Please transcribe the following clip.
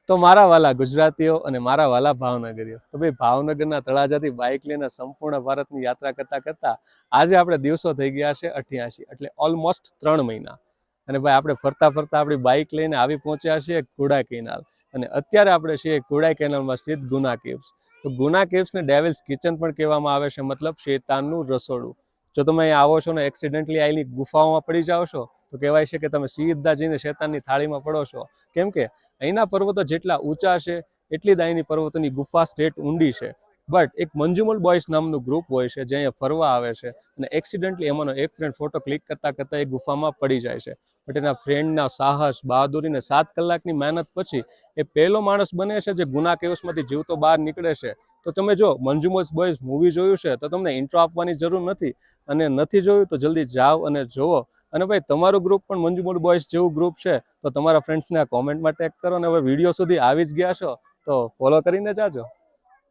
તો મારા વાલા ગુજરાતીઓ અને મારા વાલા ભાવનગરીઓ, તો ભાઈ ભાવનગરના તળાજાથી બાઇક લઈને સંપૂર્ણ ભારતની યાત્રા કરતા કરતા આજે આપણે દિવસો થઈ ગયા છે 88, એટલે ઓલમોસ્ટ 3 મહિના. અને ભાઈ આપણે ફરતા ફરતા આપણી બાઇક લઈને આવી પહોંચ્યા છીએ ઘોડા કેનાલ. અને અત્યારે આપણે છીએ ઘોડા કેનાલમાં સ્થિત ગુના કેવ્સ. તો ગુના કેવ્સને ડેવિલ્સ કિચન પણ કહેવામાં આવે છે, મતલબ શેતાનનું રસોડું. જો તમે અહીં આવો છો ને એક્સિડન્ટલી આવેલી ગુફાઓમાં પડી જાઓ છો તો કહેવાય છે કે તમે સીધા જઈને શેતાનની થાળીમાં પડો છો. કેમ કે અહીંના પર્વતો જેટલા ઊંચા છે એટલી જ અહીંની પર્વતોની ગુફા સ્ટેટ ઊંડી છે. બટ એક મંજુમલ બોયસ નામનું ગ્રુપ હોય છે જે અહીંયા ફરવા આવે છે અને એક્સિડન્ટલી એમાંનો એક ફ્રેન્ડ ફોટો ક્લિક કરતા કરતા એ ગુફામાં પડી જાય છે. બટ એના ફ્રેન્ડના સાહસ, બહાદુરીને 7 કલાકની મહેનત પછી એ પહેલો માણસ બને છે જે ગુના કેવ્સમાંથી જીવતો બહાર નીકળે છે. તો તમે જો મંજુમલ બોયસ મૂવી જોયું છે તો તમને ઇન્ટ્રો આપવાની જરૂર નથી, અને નથી જોયું તો જલ્દી જાઓ અને જોવો. અને ભાઈ તમારું ગ્રુપ પણ મંજુમલ બોયસ જેવું ગ્રુપ છે તો તમારા ફ્રેન્ડ્સને આ કોમેન્ટમાં ટેગ કરો. અને હવે વિડીયો સુધી આવી જ ગયા છો તો ફોલો કરીને જાજો.